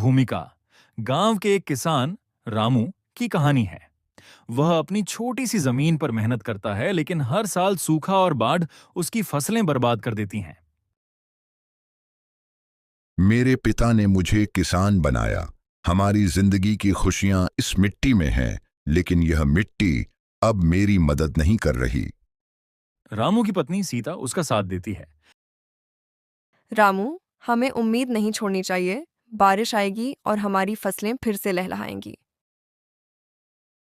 भूमिका गांव के एक किसान रामू की कहानी है। वह अपनी छोटी सी जमीन पर मेहनत करता है, लेकिन हर साल सूखा और बाढ़ उसकी फसलें बर्बाद कर देती हैं। मेरे पिता ने मुझे किसान बनाया। हमारी जिंदगी की खुशियां इस मिट्टी में हैं, लेकिन यह मिट्टी अब मेरी मदद नहीं कर रही। रामू की पत्नी सीता उसका साथ देती है। रामू, हमें उम्मीद नहीं छोड़नी चाहिए। बारिश आएगी और हमारी फसलें फिर से लहलहाएंगी।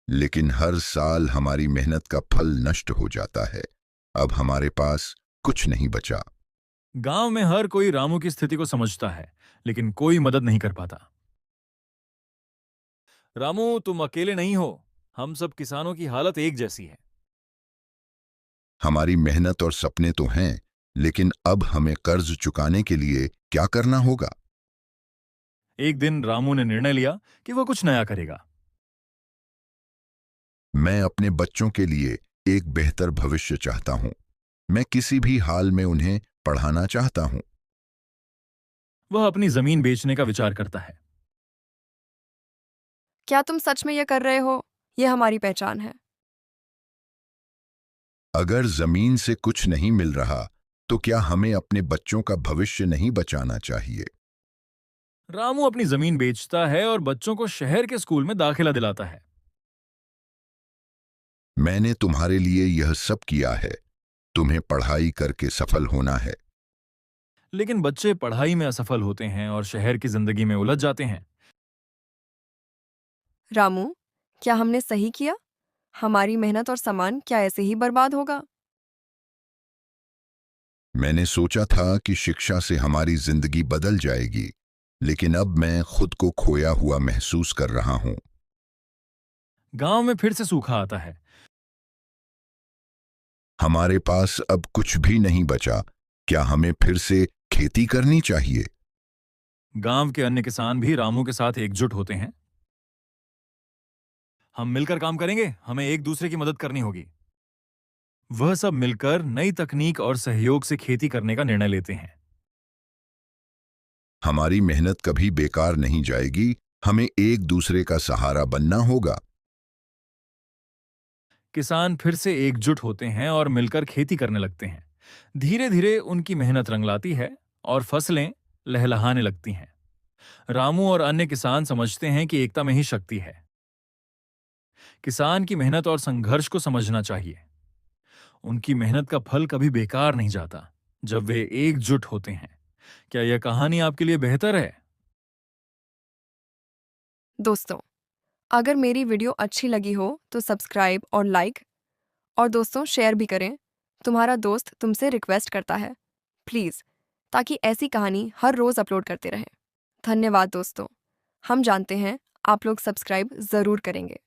लेकिन हर साल हमारी मेहनत का फल नष्ट हो जाता है। अब हमारे पास कुछ नहीं बचा। गांव में हर कोई रामू की स्थिति को समझता है, लेकिन कोई मदद नहीं कर पाता। रामू, तुम अकेले नहीं हो। हम सब किसानों की हालत एक जैसी है। हमारी मेहनत और सपने तो हैं, लेकिन अब हमें कर्ज चुकाने के लिए क्या करना होगा? एक दिन रामू ने निर्णय लिया कि वह कुछ नया करेगा। मैं अपने बच्चों के लिए एक बेहतर भविष्य चाहता हूं। मैं किसी भी हाल में उन्हें पढ़ाना चाहता हूं। वह अपनी जमीन बेचने का विचार करता है। क्या तुम सच में यह कर रहे हो? यह हमारी पहचान है। अगर जमीन से कुछ नहीं मिल रहा, तो क्या हमें अपने बच्चों का भविष्य नहीं बचाना चाहिए? रामू अपनी जमीन बेचता है और बच्चों को शहर के स्कूल में दाखिला दिलाता है। मैंने तुम्हारे लिए यह सब किया है। तुम्हें पढ़ाई करके सफल होना है। लेकिन बच्चे पढ़ाई में असफल होते हैं और शहर की जिंदगी में उलझ जाते हैं। रामू, क्या हमने सही किया? हमारी मेहनत और सामान क्या ऐसे ही बर्बाद होगा? मैंने सोचा था कि शिक्षा से हमारी जिंदगी बदल जाएगी, लेकिन अब मैं खुद को खोया हुआ महसूस कर रहा हूं। गांव में फिर से सूखा आता है। हमारे पास अब कुछ भी नहीं बचा। क्या हमें फिर से खेती करनी चाहिए? गांव के अन्य किसान भी रामू के साथ एकजुट होते हैं। हम मिलकर काम करेंगे, हमें एक दूसरे की मदद करनी होगी। वह सब मिलकर नई तकनीक और सहयोग से खेती करने का निर्णय लेते हैं। हमारी मेहनत कभी बेकार नहीं जाएगी। हमें एक दूसरे का सहारा बनना होगा। किसान फिर से एकजुट होते हैं और मिलकर खेती करने लगते हैं। धीरे धीरे उनकी मेहनत रंग लाती है और फसलें लहलहाने लगती हैं। रामू और अन्य किसान समझते हैं कि एकता में ही शक्ति है। किसान की मेहनत और संघर्ष को समझना चाहिए। उनकी मेहनत का फल कभी बेकार नहीं जाता जब वे एकजुट होते हैं। क्या यह कहानी आपके लिए बेहतर है? दोस्तों, अगर मेरी वीडियो अच्छी लगी हो तो सब्सक्राइब और लाइक, और दोस्तों शेयर भी करें। तुम्हारा दोस्त तुमसे रिक्वेस्ट करता है, प्लीज़, ताकि ऐसी कहानी हर रोज़ अपलोड करते रहें। धन्यवाद दोस्तों। हम जानते हैं आप लोग सब्सक्राइब ज़रूर करेंगे।